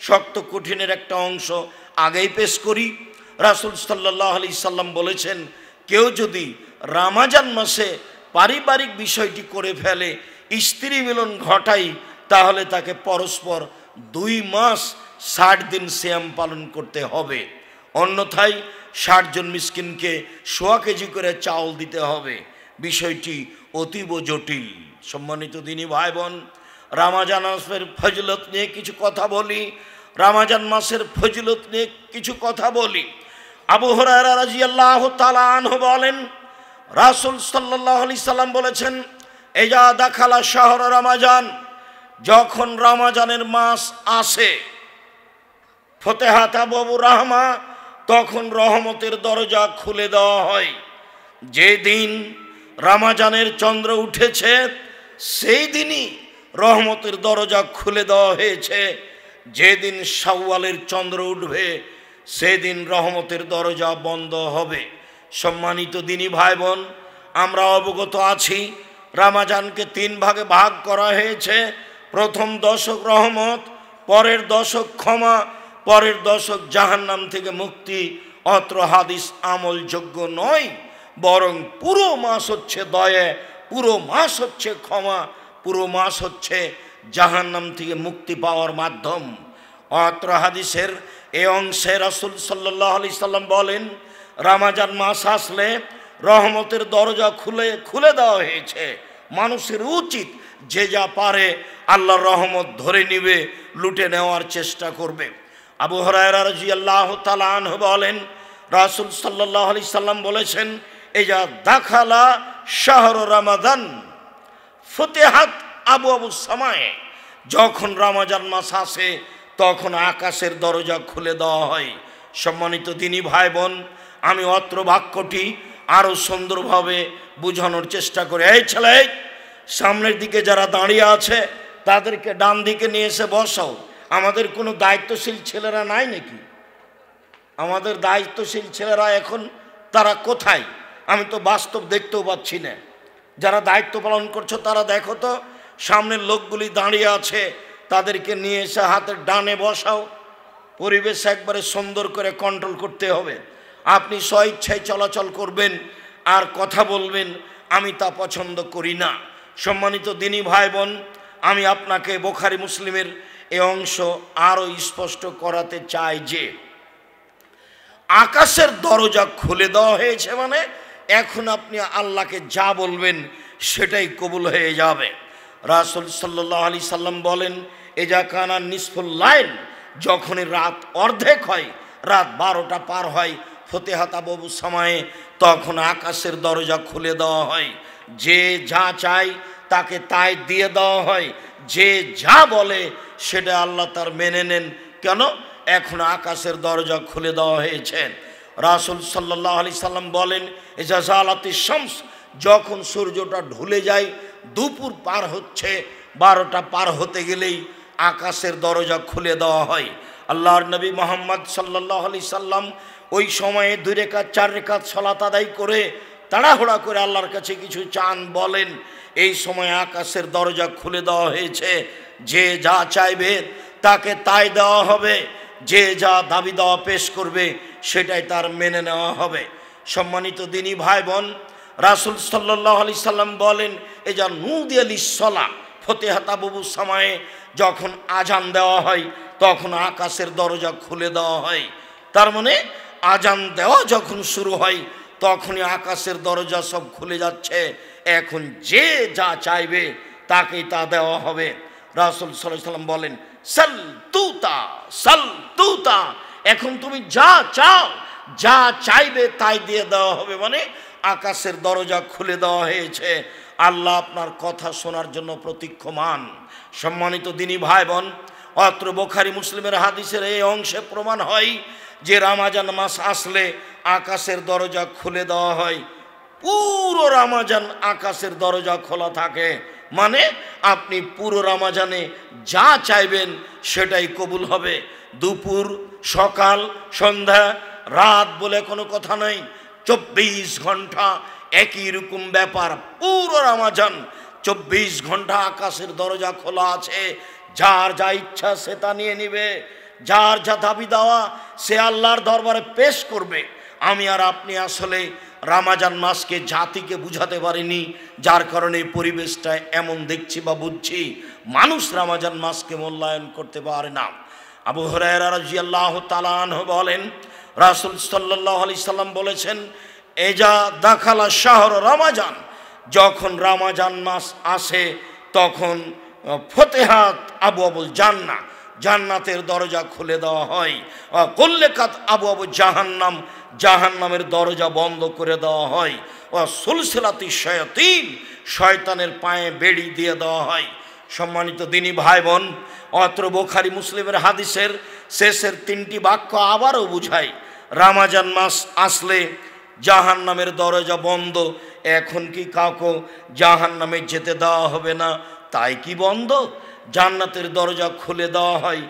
শক্ত কঠিনের একটা অংশ আগেই পেশ করি। রাসূল সাল্লাল্লাহু আলাইহি সাল্লাম বলেছেন, কেউ যদি রমজান মাসে পারিবারিক বিষয়টি করে ফেলে, স্ত্রী মিলন ঘটায়, তাহলে তাকে পরস্পর 2 মাস 60 দিন সিয়াম পালন করতে হবে। অন্যথায় 60 জন মিসকিনকে 1.25 কেজি করে চাউল দিতে হবে। বিষয়টি অতীব জটিল। সম্মানিত দিনী ভাই বোন, রমজান মাসের ফজিলত নিয়ে কিছু কথা বলি। রমজান মাসের ফজিলত নিয়ে কিছু কথা বলি। আবু হুরায়রা রাদিয়াল্লাহু তাআলা আনহু বলেন, রাসূল সাল্লাল্লাহু আলাইহি সাল্লাম বলেছেন, ইজা দাখালা শাহর রমজান, যখন রমজানের মাস আসে, ফতেহাত আবু রাহমা, তখন রহমতের দরজা খুলে দেওয়া হয়। যেদিন রমজানের চন্দ্র উঠেছে সেই দিনই রহমতের দরজা খুলে দেওয়া হয়েছে। যেদিন শাওয়ালের চন্দ্র উঠবে সেদিন রহমতের দরজা বন্ধ হবে। সম্মানিত দিনী ভাই বোন, আমরা অবগত আছি রমজানকে 3 ভাগে ভাগ করা হয়েছে। প্রথম দশক রহমত, পরের দশক ক্ষমা, পরের দশক জাহান্নাম থেকে মুক্তি। অত্র হাদিস আমলযোগ্য নয়, বরং পুরো মাস হচ্ছে দয়া, পুরো মাস হচ্ছে ক্ষমা, পুরো মাস হচ্ছে জাহান্নাম থেকে মুক্তি পাওয়ার মাধ্যম। অত্র হাদিসের এই অংশে রাসূল সাল্লাল্লাহু আলাইহি সাল্লাম বলেন, রমজান মাস আসলে রহমতের দরজা খুলে দেওয়া হয়েছে। মানুষের উচিত যে যা পারে আল্লাহর রহমত ধরে নিবে, লুটে নেওয়ার চেষ্টা করবে। আবু হুরায়রা রাদিয়াল্লাহু তাআলা আনহু বলেন, রাসূল সাল্লাল্লাহু আলাইহি সাল্লাম বলেছেন, ইজা দাখালা শাহর রমাদান ফুতিহাত আবওয়াবুস সামায়ে, যখন রমজান মাস আসে তখন আকাশের দরজা খুলে দেওয়া হয়। সম্মানিত দিনী ভাই বোন, আমি অত্র বাক্যটি আরও সুন্দরভাবে বোঝানোর চেষ্টা করি। এই ছেলে, সামনের দিকে যারা দাঁড়িয়ে আছে তাদেরকে ডান দিকে নিয়ে এসে বসাও। আমাদের কোনো দায়িত্বশীল ছেলেরা নাই নাকি? আমাদের দায়িত্বশীল ছেলেরা এখন তারা কোথায়? আমি তো বাস্তব দেখতেও পাচ্ছি না। যারা দায়িত্ব পালন করছো তারা দেখো তো, সামনের লোকগুলি দাঁড়িয়ে আছে, তাদেরকে নিয়ে এসে হাতের ডানে বসাও। পরিবেশ একবারে সুন্দর করে কন্ট্রোল করতে হবে। আপনি স্বইচ্ছায় চলাচল করবেন আর কথা বলবেন, আমি তা পছন্দ করি না। সম্মানিত দিনী ভাই বোন, আমি আপনাকে বুখারী মুসলিমের এই অংশ আরও স্পষ্ট করাতে চাই যে আকাশের দরজা খুলে দেওয়া হয়েছে, মানে এখন আপনি আল্লাহকে যা বলবেন সেটাই কবুল হয়ে যাবে। রাসূল সাল্লাল্লাহু আলাইহি সাল্লাম বলেন, ইজা কানা নিসফুল লাইল, যখন রাত অর্ধেক হয়, রাত 12টা পার হয়, ফতিহাত আবওয়াবুস সামায়ে, তখন আকাশের দরজা খুলে দেওয়া হয়। যে যা চায় তাকে তাই দিয়ে দেওয়া হয়। যে যা বলে সেটা আল্লাহ তার মেনে নেন। কেন? এখন আকাশের দরজা খুলে দেওয়া হয়েছে। রাসূল সাল্লাল্লাহু আলাইহি সাল্লাম বলেন, ইজা জালাতিশ শামস, যখন সূর্যটা ঢলে যায়, দুপুর পার হচ্ছে, 12টা পার হতে গেলেই আকাশের দরজা খুলে দেওয়া হয়। আল্লাহর নবী মুহাম্মদ সাল্লাল্লাহু আলাইহি সাল্লাম ওই সময়ে 2 রাকাত 4 রাকাত সালাত আদায় করে তাড়াহুড়া করে আল্লাহর কাছে কিছু চান, বলেন। এই সময় আকাশের দরজা খুলে দেওয়া হয়েছে। যে যা চাইবে তাকে তাই দেওয়া হবে। যে যা দাবি দেওয়া পেশ করবে সেটাই তার মেনে নেওয়া হবে। সম্মানিত দিনী ভাই বোন, রাসূল সাল্লাল্লাহু আলাইহি সাল্লাম বলেন, এই যা নুদিয়া লিস-সালা ফতিহাত আবওয়াবুস সামায়ে, যখন আজান দেওয়া হয় তখন আকাশের দরজা খুলে দেওয়া হয়। তার মানে আজান দেওয়া যখন শুরু হয় তখনই আকাশের দরজা সব খুলে যাচ্ছে। এখন যে যা চাইবে তাকেই তা দেওয়া হবে। রাসূল সাল্লাল্লাহু আলাইহি সাল্লাম বলেন, সাল তুতা, সাল তুতা, এখন তুমি যা চাও, যা চাইবে তাই দিয়ে দেওয়া হবে। মানে আকাশের দরজা খুলে দেওয়া হয়েছে। আল্লাহ আপনার কথা শোনার জন্য প্রতীক্ষমান। সম্মানিত দিনী ভাই বোন, অত্র বুখারী মুসলিমের হাদিসের এই অংশে প্রমাণ হয় যে রমজান মাস আসলে আকাশের দরজা খুলে দেওয়া হয়। পুরো রমজান আকাশের দরজা খোলা থাকে। মানে আপনি পুরো রমজানে যা চাইবেন সেটাই কবুল হবে। দুপুর, সকাল, সন্ধ্যা, রাত বলে কোনো কথা নেই। 24 ঘন্টা একই রকম ব্যাপার। পুরো রমজান 24 ঘন্টা আকাশের দরজা খোলা আছে। যার যা ইচ্ছা সে তা নিয়ে নিবে। যার যা দাবি দেওয়া সে আল্লাহর দরবারে পেশ করবে। আমি আর আপনি আসলে রমজান মাসকে জাতিকে বুঝাতে পারিনি, যার কারণে পরিবেশটা এমন দেখছি বা বুঝছি। মানুষ রমজান মাসকে মূল্যায়ন করতে পারে না। আবু হুরায়রা রাদিয়াল্লাহু তাআলা আনহু বলেন, রাসূল সাল্লাল্লাহু আলাইহি সাল্লাম বলেছেন, এজা দাখালা শাহর রমাজান, যখন রমজান মাস আসে তখন ফতেহাত আবওয়াবুল জান্নাহ, জান্নাতের দরজা খুলে দেওয়া হয়। কুল্লিকাত আবওয়াবু জাহান্নাম, জাহান্নামের দরজা বন্ধ করে দেওয়া হয়। সুলসিলাতি শায়াতিন, শয়তানের পায়ে বেড়ি দিয়ে দেওয়া হয়। সম্মানিত দিনী ভাই বোন, অত্র বুখারী মুসলিমের হাদিসের শেষের 3টি বাক্য আবারও বুঝায়, রমজান মাস আসলে জাহান্নামের দরজা বন্ধ। এখন কি কাউকে জাহান্নামে যেতে দেওয়া হবে না তাই কি বন্ধ? জান্নাতের দরজা খুলে দেওয়া হয়।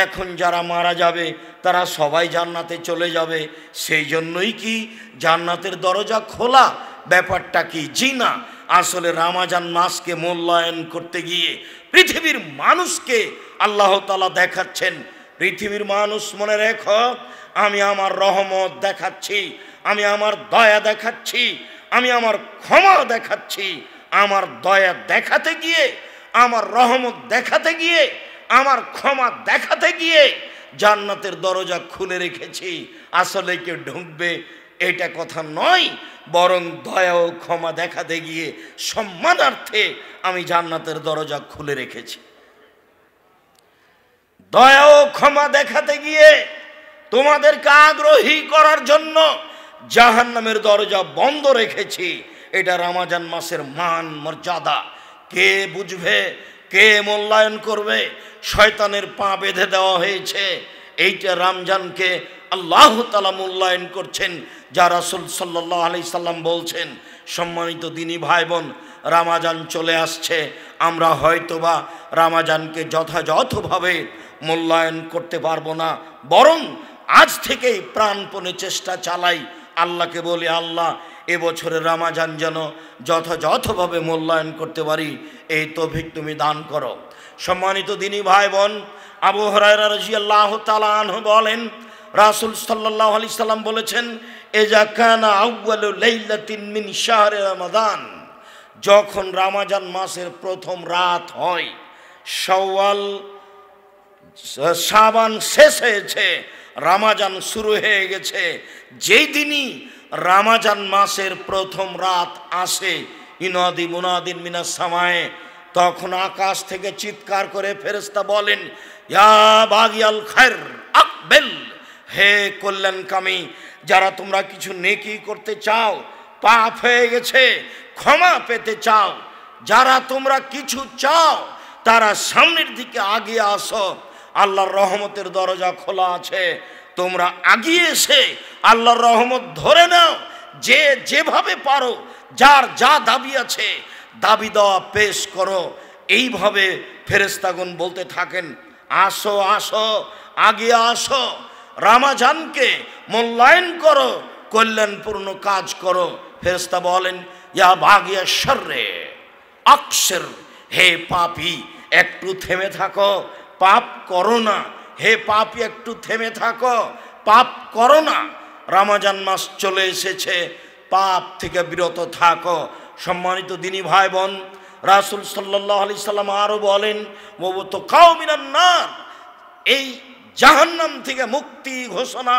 এখন যারা মারা যাবে তারা সবাই জান্নাতে চলে যাবে, সেই জন্যই কি জান্নাতের দরজা খোলা? ব্যাপারটা কি? জি না, আসলে রমজান মাসকে মূল্যায়ন করতে গিয়ে পৃথিবীর মানুষকে আল্লাহ তাআলা দেখাচ্ছেন, পৃথিবীর মানুষ মনে রেখো, আমি আমার রহমত দেখাচ্ছি, আমি আমার দয়া দেখাচ্ছি, আমি আমার ক্ষমা দেখাচ্ছি। আমার দয়া দেখাতে গিয়ে, আমার রহমত দেখাতে গিয়ে, আমার ক্ষমা দেখাতে গিয়ে জান্নাতের দরজা খুলে রেখেছি। আসলে কেউ ঢুকবে এটা কথা নয়, বরং দয়া ও ক্ষমা দেখাতে গিয়ে সম্মানার্থে আমি জান্নাতের দরজা খুলে রেখেছি। দয়া ও ক্ষমা দেখাতে গিয়ে তোমাদেরকে আগ্রহী করার জন্য জাহান্নামের দরজা বন্ধ রেখেছি। এটা রমজান মাসের মান মর্যাদা। কে বুঝবে, কে মূল্যায়ন করবে? শয়তানের পা বেঁধে দেওয়া হয়েছে। এইটা রমজানকে আল্লাহ তাআলা মূল্যায়ন করছেন, যা রাসূল সাল্লাল্লাহু আলাইহি সাল্লাম বলছেন। সম্মানিত দিনী ভাই বোন, রমজান চলে আসছে, আমরা হয়তোবা রমজানকে যথাযথভাবে মূল্যায়ন করতে পারবো না, বরং আজ থেকেই প্রাণপণে চেষ্টা চালাই, আল্লাহকে বলি, আল্লাহ এবছরের রমজান যেন যথাযথভাবে মূল্যায়ন করতে পারি, এই তৌফিক তুমি দান করো। সম্মানিত দিনী ভাই বোন, আবু হুরায়রা রাদিয়াল্লাহু তাআলা আনহু বলেন, রাসূল সাল্লাল্লাহু আলাইহি সাল্লাম বলেছেন, ইজা কানা আউয়ালু লাইলাতিন মিন শাহরি রমাদান, যখন রমজান মাসের প্রথম রাত হয়, শাওয়াল শাবান শেষ হয়েছে, রমজান শুরু হয়ে গেছে, যেই দিনই রমজান মাসের প্রথম রাত আসে, ইনাদি মুনাদিন মিনাস সামায়ে, তখন আকাশ থেকে চিৎকার করে ফেরেশতা বলেন, ইয়া বাগিয়াল খায়র আকবেল, হে কল্যাণকামী, যারা তোমরা কিছু নেকি করতে চাও, পাপ হয়ে গেছে, ক্ষমা পেতে চাও, যারা তোমরা কিছু চাও তারা সামনের দিকে আগিয়ে আসো, আল্লাহর রহমতের দরজা খোলা আছে, তোমরা আগিয়ে এসে আল্লাহর রহমত ধরে নাও। যে যেভাবে পারো, যার যা দাবি আছে দাবি দেওয়া পেশ করো। এইভাবে ফেরেশতাগণ বলতে থাকেন, আসো আসো, আগিয়ে আসো, রমজানকে মূল্যায়ন করো, কল্যাণপূর্ণ কাজ করো। ফেরেশতা বলেন, ইয়া বাগিয়া শাররে আকসির, হে পাপী একটু থেমে থাকো, পাপ করো না। হে পাপী একটু থেমে থাকো, পাপ করো না। রমজান মাস চলে এসেছে, পাপ থেকে বিরত থাকো। সম্মানিত দিনী ভাই বোন, রাসূল সাল্লাল্লাহু আলাইহি সাল্লাম আরো বলেন, ওয়াবতাকাউ মিনান নার, এই জাহান্নাম থেকে মুক্তি ঘোষণা।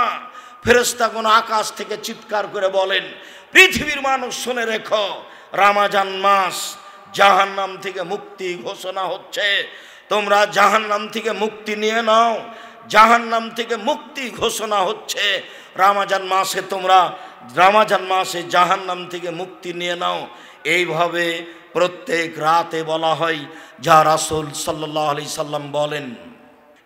ফেরেশতাগণ আকাশ থেকে চিৎকার করে বলেন, পৃথিবীর মানুষ শুনে রেখো, রমজান মাস জাহান্নাম থেকে মুক্তি ঘোষণা হচ্ছে, তোমরা জাহান্নাম থেকে মুক্তি নিয়ে নাও। জাহান্নাম থেকে মুক্তি ঘোষণা হচ্ছে, রমজান মাসে তোমরা রমজান মাসে জাহান্নাম থেকে মুক্তি নিয়ে নাও। এইভাবে প্রত্যেক রাতে বলা হয়, যা রাসূল সাল্লাল্লাহু আলাইহি সাল্লাম বলেন।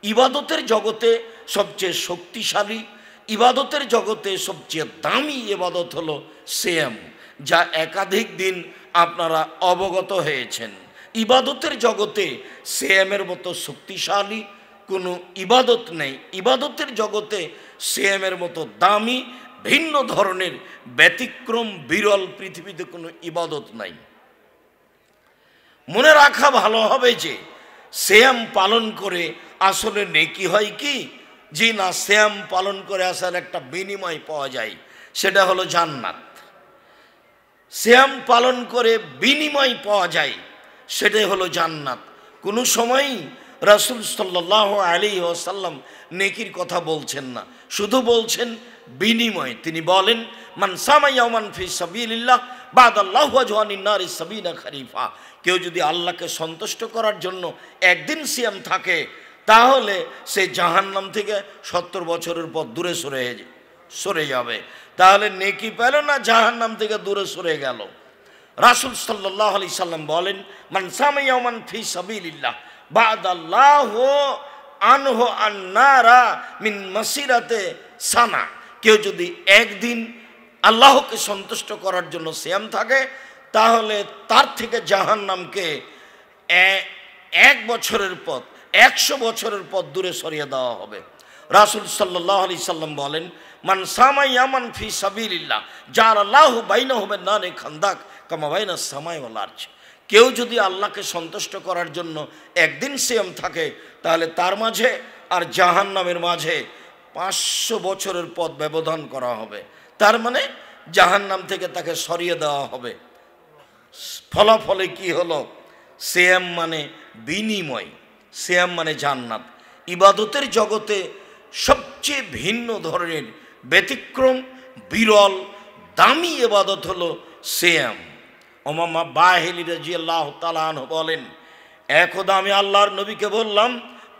ইবাদতের জগতে সবচেয়ে শক্তিশালী, ইবাদতের জগতে সবচেয়ে দামি ইবাদত হলো সিয়াম, যা একাধিক দিন আপনারা অবগত হয়েছেন। ইবাদতের জগতে সিয়ামের মতো শক্তিশালী কোনো ইবাদত নেই। ইবাদতের জগতে সিয়ামের মতো দামি, ভিন্ন ধরনের, ব্যতিক্রম, বিরল পৃথিবীতে কোনো ইবাদত নাই। মনে রাখা ভালো হবে যে সিয়াম পালন করে আসলে নেকি হয় কি? জি না, সিয়াম পালন করে আসার একটা বিনিময় পাওয়া যায়, সেটা হলো জান্নাত। সিয়াম পালন করে বিনিময় পাওয়া যায়, সেটাই হলো জান্নাত। কোনো সময়ই রাসূল সাল্লাল্লাহু আলাইহি ওয়াসাল্লাম নেকির কথা বলছেন না, শুধু বলছেন বিনিময়। তিনি বলেন, মান সামা ইয়াওমান ফি সাবিলিল্লাহ বাদাল্লাহু ওয়াজহানিন নারি সাবিনা খরিফা। কেউ যদি আল্লাহকে সন্তুষ্ট করার জন্য একদিন সিয়াম থাকে, তাহলে সে জাহান্নাম থেকে 70 বছরের পর দূরে সরে যাবে। তাহলে নেকি পেল না, জাহান্নাম থেকে দূরে সরে গেল। রাসূল সাল্লাল্লাহু আলাইহি সাল্লাম বলেন, মান সামা ইয়াওমান ফি সাবিলিল্লাহ বাদাল্লাহু আনহু আন-নারা মিন মাসিরাতে সানা। কেউ যদি একদিন আল্লাহকে সন্তুষ্ট করার জন্য সিয়াম থাকে, তাহলে তার থেকে জাহান্নামকে 1 বছরের পথ 100 বছরের পথ দূরে সরিয়ে দেওয়া হবে। রাসূল সাল্লাল্লাহু আলাইহি সাল্লাম বলেন, মান সামা ইয়ামান ফি সাবিলিল্লাহ জাআলাল্লাহু বাইনাহু ওয়া বাইনা নারি খান্দাক কামা বাইনাস সামাই ওয়াল আরজ। কেউ যদি আল্লাহকে সন্তুষ্ট করার জন্য একদিন সিয়াম থাকে, তাহলে তার মাঝে আর জাহান্নামের মাঝে 500 বছরের পথ ব্যবধান করা হবে। তার মানে জাহান্নাম থেকে তাকে সরিয়ে দেওয়া হবে। ফলাফলে কি হলো? সিয়াম মানে বিনিময়, সিয়াম মানে জান্নাত। ইবাদতের জগতে সবচেয়ে ভিন্ন ধরনের ব্যতিক্রম, বিরল, দামি ইবাদত হলো সিয়াম। উমামা বাহিলি রাদিয়াল্লাহু তাআলা আনহু বলেন, একদা আমি আল্লাহর নবীকে বললাম,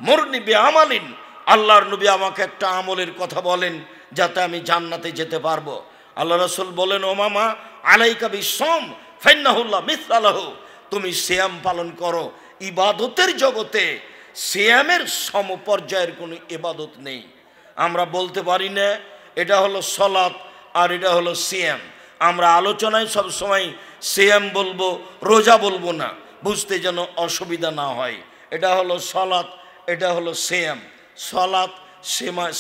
মুরনি বিআমালিন, আল্লাহর নবী আমাকে একটা আমলের কথা বলেন যাতে আমি জান্নাতে যেতে পারবো। আল্লাহ রাসূল বলেন, উমামা আলাইকা বিসসাম ফাইন্নাহু লা মিসলা লাহু, তুমি সিয়াম পালন করো। ইবাদতের জগতে সিয়ামের সমপর্যায়ের কোনো ইবাদত নেই। আমরা বলতে পারি না এটা হলো সালাত আর এটা হলো সিয়াম। আমরা আলোচনায় সব সময় সিয়াম বলবো, রোজা বলবো না, বুঝতে যেন অসুবিধা না হয়। এটা হলো সালাত, এটা হলো সিয়াম। সালাত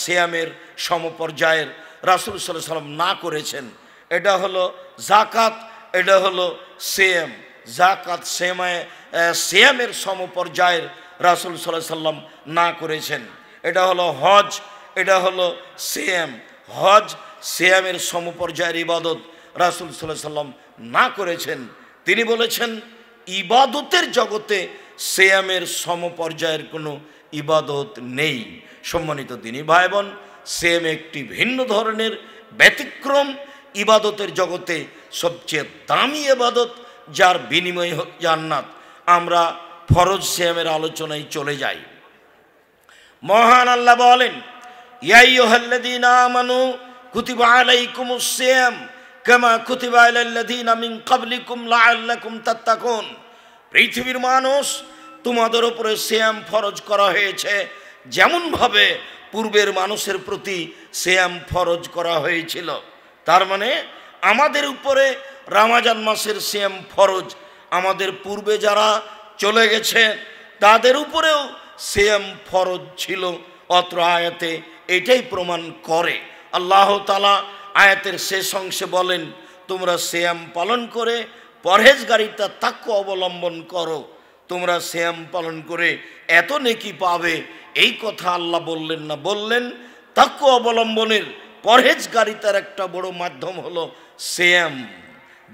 সিয়ামের সমপর্যায়ের, রাসূল সাল্লাল্লাহু আলাইহি ওয়াসাল্লাম না করেছেন। এটা হলো যাকাত, এটা হলো সিয়াম। যাকাত সিয়ামের সমপর্যায়ের, রাসূল সাল্লাল্লাহু আলাইহি ওয়াসাল্লাম না করেছেন। এটা হলো হজ, এটা হলো সিয়াম। হজ সিয়ামের সমপর্যায়ের ইবাদত, রাসূল সাল্লাল্লাহু আলাইহি ওয়াসাল্লাম না করেছেন। তিনি বলেছেন, ইবাদতের জগতে সিয়ামের সমপর্যায়ের কোনো ইবাদত নেই। সম্মানিত দিনী ভাই বোন, সিয়াম একটি ভিন্ন ধরনের ব্যতিক্রম ইবাদতের জগতে সবচেয়ে দামি ইবাদত, যার বিনিময় জান্নাত। আমরা ফরজ সিয়ামের আলোচনায় চলে যাই। মহান আল্লাহ বলেন, ইয়া আইয়ুহাল্লাযীনা আমানু কুতিবা আলাইকুমুস সিয়াম কামা কুতিবা আলাল্লাযীনা মিন ক্বাবলিকুম লাআল্লাকুম তাত্তাকুন। পৃথিবীর মানুষ, তোমাদের উপরে সিয়াম ফরজ করা হয়েছে যেমনভাবে পূর্বের মানুষের প্রতি সিয়াম ফরজ করা হয়েছিল। তার মানে আমাদের উপরে রমজান মাসের সিয়াম ফরজ। আমাদের পূর্বে যারা চলে গেছে তাদের উপরেও সিয়াম ফরজ ছিল। অত্র আয়াতে এটাই প্রমাণ করে। আল্লাহ তাআলা আয়াতের শেষ অংশে বলেন, তোমরা সিয়াম পালন করে পরহেজগারিতা তাকওয়া অবলম্বন করো, তোমরা সিয়াম পালন করে এত নেকি পাবে। এই কথা আল্লাহ বললেন না, বললেন তাকওয়া অবলম্বনের, পরহেজগারিতার একটা বড় মাধ্যম হলো সিয়াম।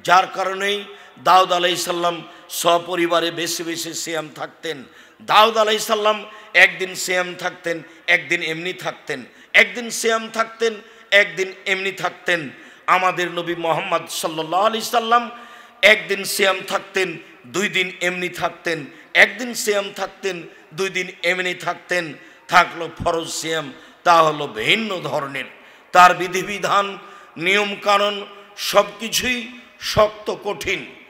যার কারণেই দাউদ আলাইহিস সালাম সপরিবারে বেশি বেশি সিয়াম থাকতেন। দাউদ আলাইহিস সালাম একদিন সিয়াম থাকতেন, একদিন এমনি থাকতেন, একদিন সিয়াম থাকতেন, একদিন এমনি থাকতেন। আমাদের নবী মুহাম্মদ সাল্লাল্লাহু আলাইহি সাল্লাম একদিন সিয়াম থাকতেন, 2 দিন এমনি থাকতেন, একদিন সিয়াম থাকতেন, 2 দিন এমনি থাকতেন। থাকলো ফরজ সিয়াম, তা হলো ভিন্ন ধরনের। তার বিধিবিধান, নিয়ম কানুন সব কিছুই শক্ত কঠিন।